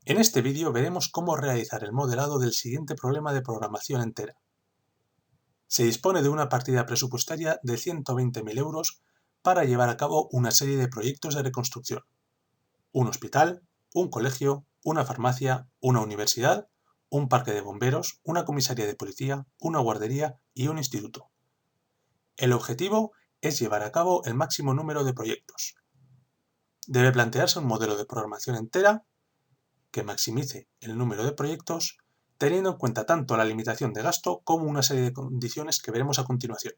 En este vídeo veremos cómo realizar el modelado del siguiente problema de programación entera. Se dispone de una partida presupuestaria de 120.000 euros para llevar a cabo una serie de proyectos de reconstrucción. Un hospital, un colegio, una farmacia, una universidad, un parque de bomberos, una comisaría de policía, una guardería y un instituto. El objetivo es llevar a cabo el máximo número de proyectos. Debe plantearse un modelo de programación entera que maximice el número de proyectos, teniendo en cuenta tanto la limitación de gasto como una serie de condiciones que veremos a continuación.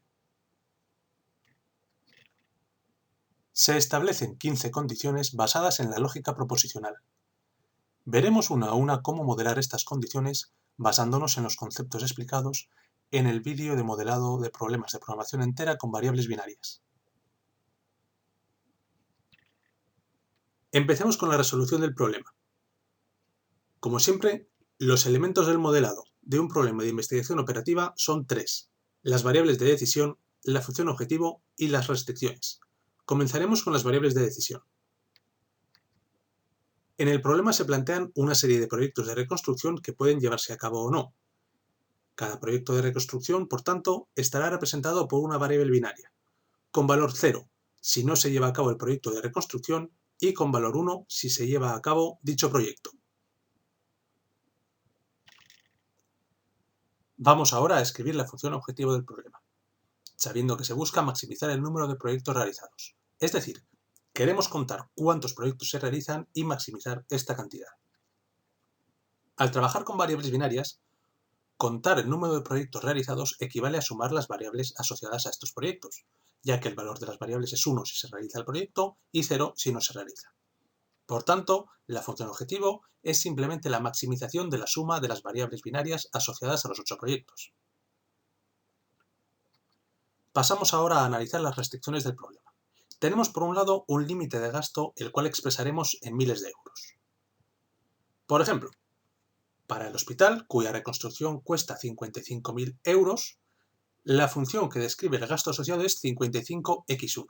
Se establecen 15 condiciones basadas en la lógica proposicional. Veremos una a una cómo modelar estas condiciones basándonos en los conceptos explicados en el vídeo de modelado de problemas de programación entera con variables binarias. Empecemos con la resolución del problema. Como siempre, los elementos del modelado de un problema de investigación operativa son tres: las variables de decisión, la función objetivo y las restricciones. Comenzaremos con las variables de decisión. En el problema se plantean una serie de proyectos de reconstrucción que pueden llevarse a cabo o no. Cada proyecto de reconstrucción, por tanto, estará representado por una variable binaria, con valor 0 si no se lleva a cabo el proyecto de reconstrucción y con valor 1 si se lleva a cabo dicho proyecto. Vamos ahora a escribir la función objetivo del problema, sabiendo que se busca maximizar el número de proyectos realizados. Es decir, queremos contar cuántos proyectos se realizan y maximizar esta cantidad. Al trabajar con variables binarias, contar el número de proyectos realizados equivale a sumar las variables asociadas a estos proyectos, ya que el valor de las variables es 1 si se realiza el proyecto y 0 si no se realiza. Por tanto, la función objetivo es simplemente la maximización de la suma de las variables binarias asociadas a los 8 proyectos. Pasamos ahora a analizar las restricciones del problema. Tenemos por un lado un límite de gasto, el cual expresaremos en miles de euros. Por ejemplo, para el hospital, cuya reconstrucción cuesta 55.000 euros, la función que describe el gasto asociado es 55x1.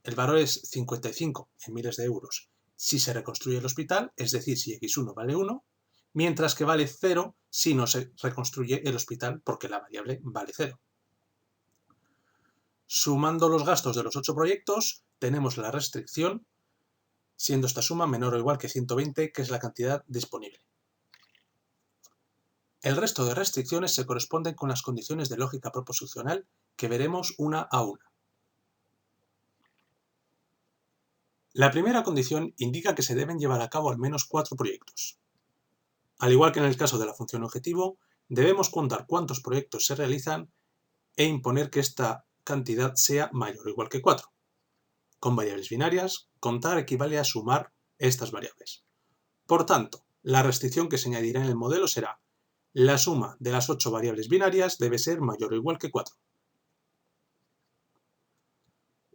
El valor es 55 en miles de euros si se reconstruye el hospital, es decir, si x1 vale 1, mientras que vale 0 si no se reconstruye el hospital porque la variable vale 0. Sumando los gastos de los 8 proyectos, tenemos la restricción, siendo esta suma menor o igual que 120, que es la cantidad disponible. El resto de restricciones se corresponden con las condiciones de lógica proposicional que veremos una a una. La primera condición indica que se deben llevar a cabo al menos 4 proyectos. Al igual que en el caso de la función objetivo, debemos contar cuántos proyectos se realizan e imponer que esta cantidad sea mayor o igual que 4. Con variables binarias, contar equivale a sumar estas variables. Por tanto, la restricción que se añadirá en el modelo será: la suma de las 8 variables binarias debe ser mayor o igual que 4.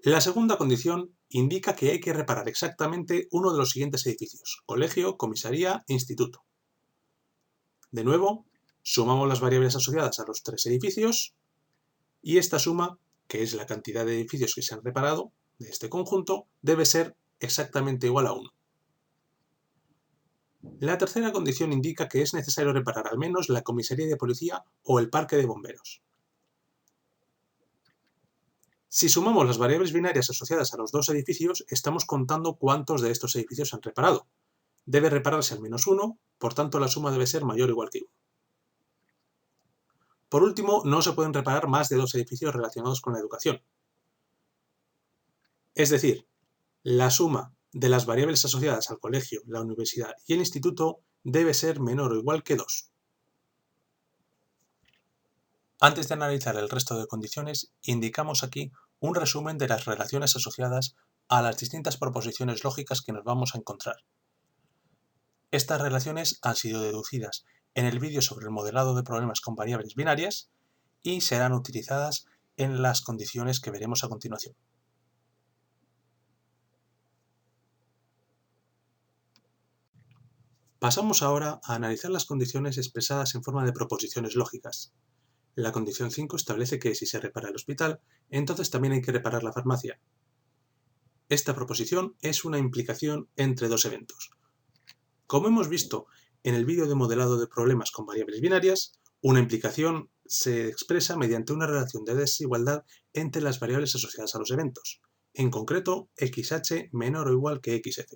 La segunda condición indica que hay que reparar exactamente uno de los siguientes edificios: colegio, comisaría, instituto. De nuevo, sumamos las variables asociadas a los 3 edificios y esta suma, que es la cantidad de edificios que se han reparado de este conjunto, debe ser exactamente igual a 1. La tercera condición indica que es necesario reparar al menos la comisaría de policía o el parque de bomberos. Si sumamos las variables binarias asociadas a los 2 edificios, estamos contando cuántos de estos edificios se han reparado. Debe repararse al menos 1, por tanto la suma debe ser mayor o igual que 1. Por último, no se pueden reparar más de 2 edificios relacionados con la educación. Es decir, la suma de las variables asociadas al colegio, la universidad y el instituto debe ser menor o igual que 2. Antes de analizar el resto de condiciones, indicamos aquí un resumen de las relaciones asociadas a las distintas proposiciones lógicas que nos vamos a encontrar. Estas relaciones han sido deducidas en el vídeo sobre el modelado de problemas con variables binarias y serán utilizadas en las condiciones que veremos a continuación. Pasamos ahora a analizar las condiciones expresadas en forma de proposiciones lógicas. La condición 5 establece que si se repara el hospital, entonces también hay que reparar la farmacia. Esta proposición es una implicación entre dos eventos. Como hemos visto en el vídeo de modelado de problemas con variables binarias, una implicación se expresa mediante una relación de desigualdad entre las variables asociadas a los eventos, en concreto xh menor o igual que xf.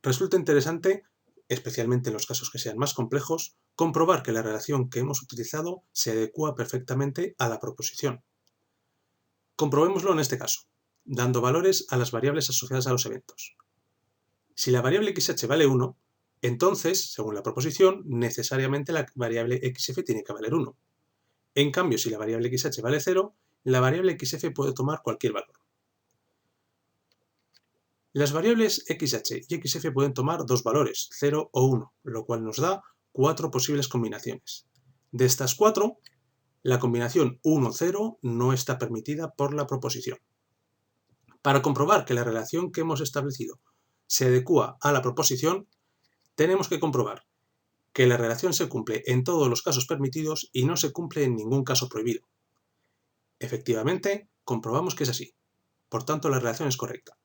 Resulta interesante, especialmente en los casos que sean más complejos, comprobar que la relación que hemos utilizado se adecua perfectamente a la proposición. Comprobémoslo en este caso, dando valores a las variables asociadas a los eventos. Si la variable xh vale 1, entonces, según la proposición, necesariamente la variable xf tiene que valer 1. En cambio, si la variable xh vale 0, la variable xf puede tomar cualquier valor. Las variables xh y xf pueden tomar dos valores, 0 o 1, lo cual nos da 4 posibles combinaciones. De estas 4, la combinación 1-0 no está permitida por la proposición. Para comprobar que la relación que hemos establecido se adecua a la proposición, tenemos que comprobar que la relación se cumple en todos los casos permitidos y no se cumple en ningún caso prohibido. Efectivamente, comprobamos que es así. Por tanto, la relación es correcta.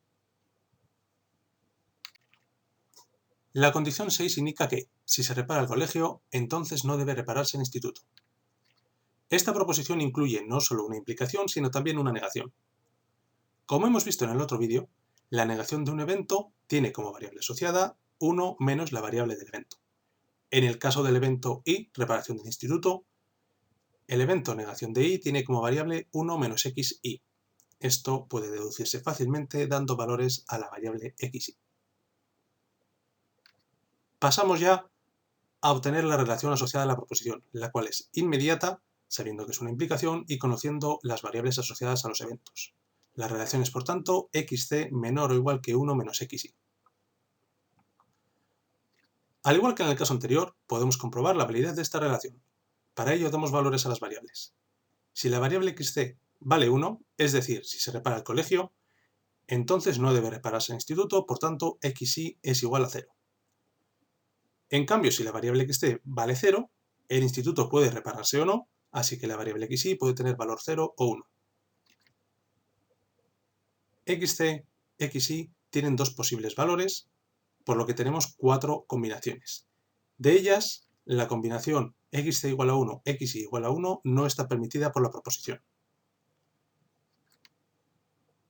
La condición 6 indica que, si se repara el colegio, entonces no debe repararse el instituto. Esta proposición incluye no solo una implicación, sino también una negación. Como hemos visto en el otro vídeo, la negación de un evento tiene como variable asociada 1 menos la variable del evento. En el caso del evento y, reparación del instituto, el evento negación de y tiene como variable 1 menos xy. Esto puede deducirse fácilmente dando valores a la variable xy. Pasamos ya a obtener la relación asociada a la proposición, la cual es inmediata, sabiendo que es una implicación y conociendo las variables asociadas a los eventos. La relación es, por tanto, xc menor o igual que 1 menos xy. Al igual que en el caso anterior, podemos comprobar la validez de esta relación. Para ello damos valores a las variables. Si la variable xc vale 1, es decir, si se repara el colegio, entonces no debe repararse el instituto, por tanto xy es igual a 0. En cambio, si la variable xc vale 0, el instituto puede repararse o no, así que la variable xy puede tener valor 0 o 1. xc, xy tienen dos posibles valores, por lo que tenemos 4 combinaciones. De ellas, la combinación xc igual a 1, xy igual a 1 no está permitida por la proposición.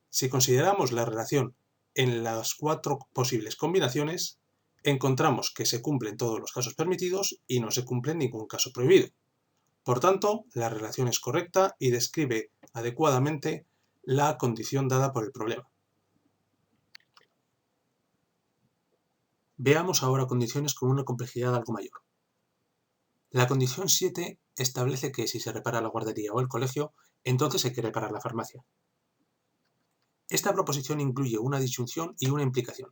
Si consideramos la relación en las 4 posibles combinaciones, encontramos que se cumplen todos los casos permitidos y no se cumple ningún caso prohibido. Por tanto, la relación es correcta y describe adecuadamente la condición dada por el problema. Veamos ahora condiciones con una complejidad algo mayor. La condición 7 establece que si se repara la guardería o el colegio, entonces hay que reparar la farmacia. Esta proposición incluye una disyunción y una implicación.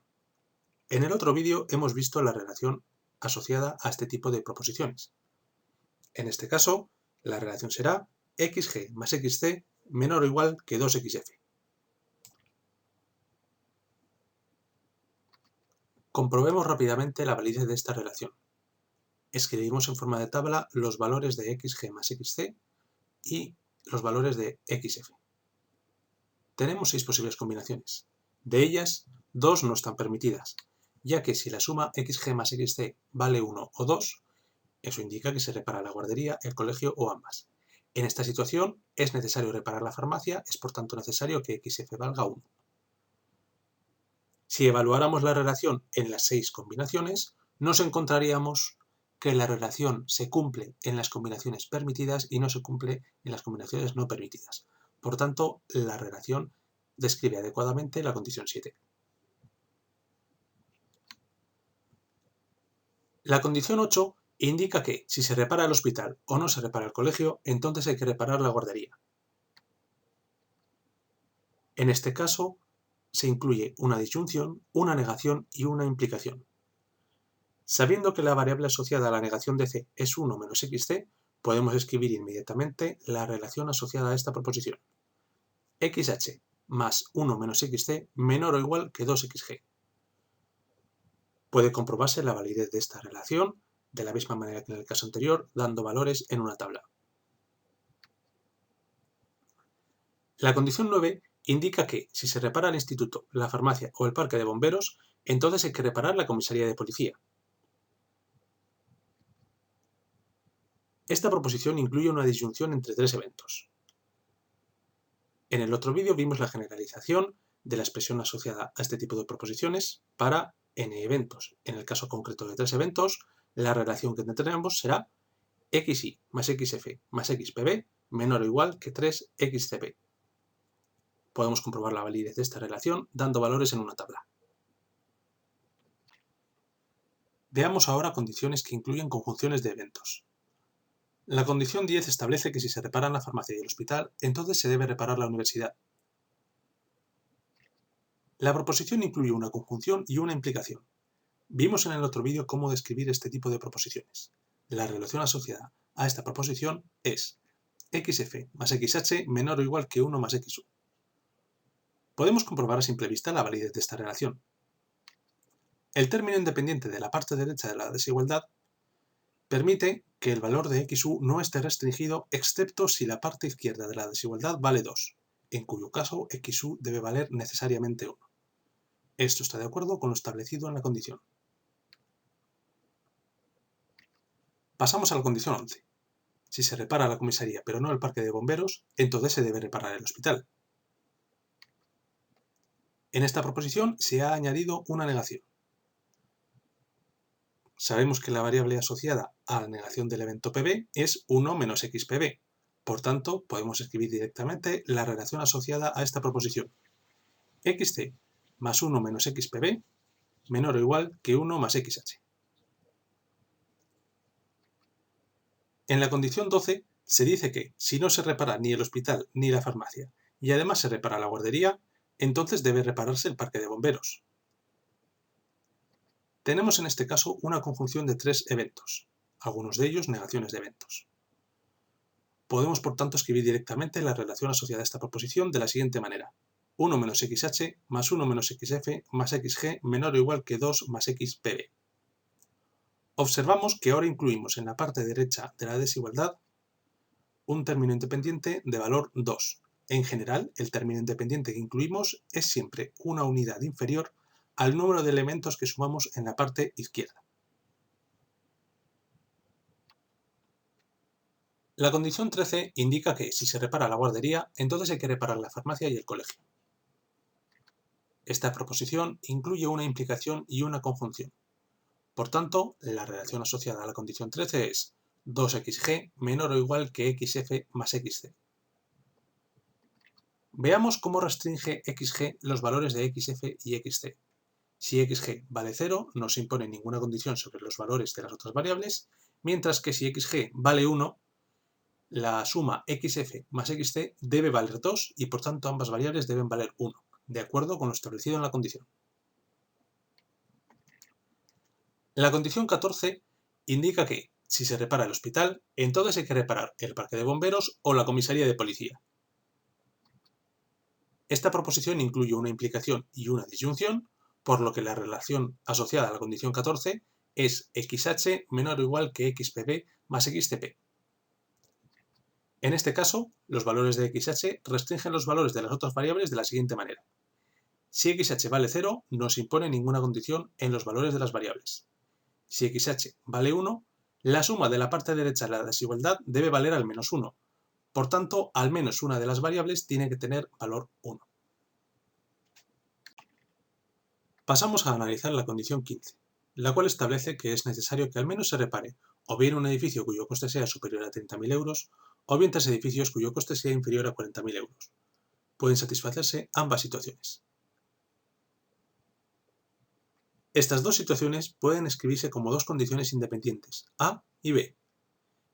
En el otro vídeo hemos visto la relación asociada a este tipo de proposiciones. En este caso, la relación será xg más xc menor o igual que 2xf. Comprobemos rápidamente la validez de esta relación. Escribimos en forma de tabla los valores de xg más xc y los valores de xf. Tenemos 6 posibles combinaciones. De ellas, 2 no están permitidas, ya que si la suma xg más xc vale 1 o 2, eso indica que se repara la guardería, el colegio o ambas. En esta situación es necesario reparar la farmacia, es por tanto necesario que xf valga 1. Si evaluáramos la relación en las 6 combinaciones, nos encontraríamos que la relación se cumple en las combinaciones permitidas y no se cumple en las combinaciones no permitidas. Por tanto, la relación describe adecuadamente la condición 7. La condición 8 indica que, si se repara el hospital o no se repara el colegio, entonces hay que reparar la guardería. En este caso, se incluye una disyunción, una negación y una implicación. Sabiendo que la variable asociada a la negación de c es 1 menos xc, podemos escribir inmediatamente la relación asociada a esta proposición. xh más 1 menos xc menor o igual que 2xg. Puede comprobarse la validez de esta relación de la misma manera que en el caso anterior, dando valores en una tabla. La condición 9 indica que si se repara el instituto, la farmacia o el parque de bomberos, entonces hay que reparar la comisaría de policía. Esta proposición incluye una disyunción entre tres eventos. En el otro vídeo vimos la generalización de la expresión asociada a este tipo de proposiciones para n eventos. En el caso concreto de tres eventos, la relación que tendremos será xy más xf más xpb menor o igual que 3xcp. Podemos comprobar la validez de esta relación dando valores en una tabla. Veamos ahora condiciones que incluyen conjunciones de eventos. La condición 10 establece que si se reparan la farmacia y el hospital, entonces se debe reparar la universidad. La proposición incluye una conjunción y una implicación. Vimos en el otro vídeo cómo describir este tipo de proposiciones. La relación asociada a esta proposición es xf más xh menor o igual que 1 más xu. Podemos comprobar a simple vista la validez de esta relación. El término independiente de la parte derecha de la desigualdad permite que el valor de xu no esté restringido excepto si la parte izquierda de la desigualdad vale 2, en cuyo caso xu debe valer necesariamente 1. Esto está de acuerdo con lo establecido en la condición. Pasamos a la condición 11. Si se repara la comisaría pero no el parque de bomberos, entonces se debe reparar el hospital. En esta proposición se ha añadido una negación. Sabemos que la variable asociada a la negación del evento PB es 1 menos xPB. Por tanto, podemos escribir directamente la relación asociada a esta proposición. xc más 1 menos xPB menor o igual que 1 más xh. En la condición 12 se dice que si no se repara ni el hospital ni la farmacia y además se repara la guardería, entonces debe repararse el parque de bomberos. Tenemos en este caso una conjunción de tres eventos, algunos de ellos negaciones de eventos. Podemos por tanto escribir directamente la relación asociada a esta proposición de la siguiente manera. 1 menos xh más 1 menos xf más xg menor o igual que 2 más xpb. Observamos que ahora incluimos en la parte derecha de la desigualdad un término independiente de valor 2. En general, el término independiente que incluimos es siempre una unidad inferior al número de elementos que sumamos en la parte izquierda. La condición 13 indica que si se repara la guardería, entonces hay que reparar la farmacia y el colegio. Esta proposición incluye una implicación y una conjunción. Por tanto, la relación asociada a la condición 13 es 2xg menor o igual que xf más xc. Veamos cómo restringe xg los valores de xf y xc. Si xg vale 0, no se impone ninguna condición sobre los valores de las otras variables, mientras que si xg vale 1, la suma xf más xc debe valer 2 y por tanto ambas variables deben valer 1, de acuerdo con lo establecido en la condición. La condición 14 indica que, si se repara el hospital, entonces hay que reparar el parque de bomberos o la comisaría de policía. Esta proposición incluye una implicación y una disyunción, por lo que la relación asociada a la condición 14 es xh menor o igual que xpb más xcp. En este caso, los valores de xh restringen los valores de las otras variables de la siguiente manera. Si xh vale 0, no se impone ninguna condición en los valores de las variables. Si xh vale 1, la suma de la parte derecha de la desigualdad debe valer al menos 1. Por tanto, al menos una de las variables tiene que tener valor 1. Pasamos a analizar la condición 15, la cual establece que es necesario que al menos se repare o bien un edificio cuyo coste sea superior a 30.000 euros o bien tres edificios cuyo coste sea inferior a 40.000 euros. Pueden satisfacerse ambas situaciones. Estas dos situaciones pueden escribirse como dos condiciones independientes, A y B.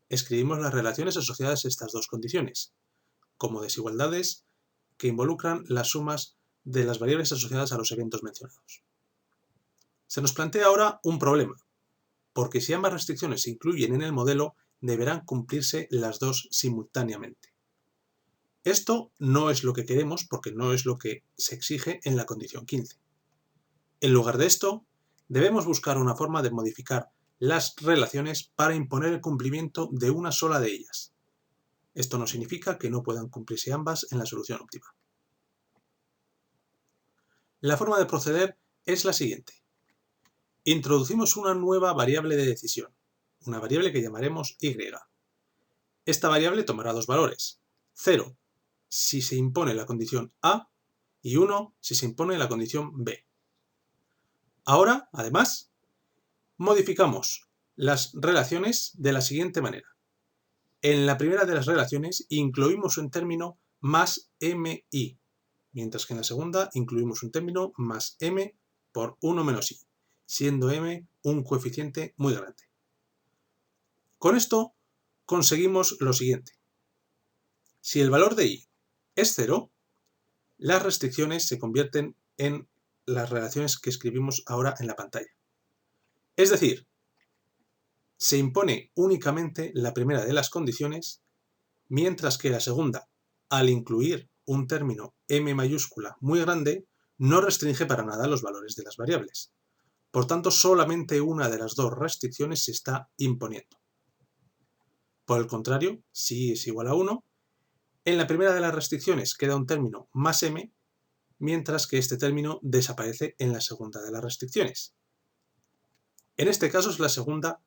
Escribimos las relaciones asociadas a estas dos condiciones, como desigualdades que involucran las sumas de las variables asociadas a los eventos mencionados. Se nos plantea ahora un problema, porque si ambas restricciones se incluyen en el modelo, deberán cumplirse las dos simultáneamente. Esto no es lo que queremos porque no es lo que se exige en la condición 15. En lugar de esto, debemos buscar una forma de modificar las relaciones para imponer el cumplimiento de una sola de ellas. Esto no significa que no puedan cumplirse ambas en la solución óptima. La forma de proceder es la siguiente. Introducimos una nueva variable de decisión, una variable que llamaremos y. Esta variable tomará dos valores, 0 si se impone la condición A y 1 si se impone la condición B. Ahora, además, modificamos las relaciones de la siguiente manera. En la primera de las relaciones incluimos un término más mi, mientras que en la segunda incluimos un término más m por 1 menos i, siendo m un coeficiente muy grande. Con esto conseguimos lo siguiente. Si el valor de i es 0, las restricciones se convierten en las relaciones que escribimos ahora en la pantalla. Es decir, se impone únicamente la primera de las condiciones, mientras que la segunda, al incluir un término m mayúscula muy grande, no restringe para nada los valores de las variables. Por tanto, solamente una de las dos restricciones se está imponiendo. Por el contrario, si i es igual a 1, en la primera de las restricciones queda un término más m, mientras que este término desaparece en la segunda de las restricciones. En este caso es la segunda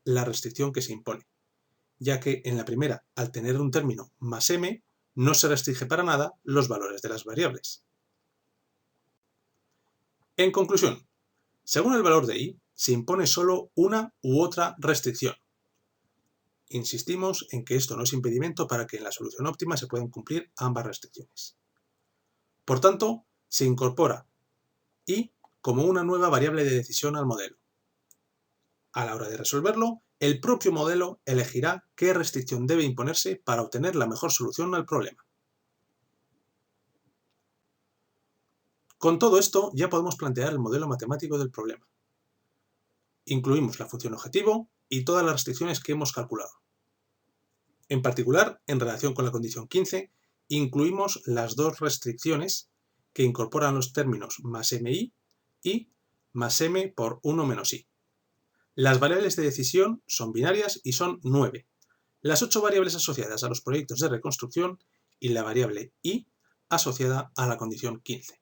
la restricción que se impone, ya que en la primera, al tener un término más m, no se restringe para nada los valores de las variables. En conclusión, según el valor de i, se impone solo una u otra restricción. Insistimos en que esto no es impedimento para que en la solución óptima se puedan cumplir ambas restricciones. Por tanto, se incorpora i como una nueva variable de decisión al modelo. A la hora de resolverlo, el propio modelo elegirá qué restricción debe imponerse para obtener la mejor solución al problema. Con todo esto ya podemos plantear el modelo matemático del problema. Incluimos la función objetivo y todas las restricciones que hemos calculado. En particular, en relación con la condición 15, incluimos las dos restricciones que incorporan los términos más mi y más m por 1 menos i. Las variables de decisión son binarias y son 9, las 8 variables asociadas a los proyectos de reconstrucción y la variable i asociada a la condición 15.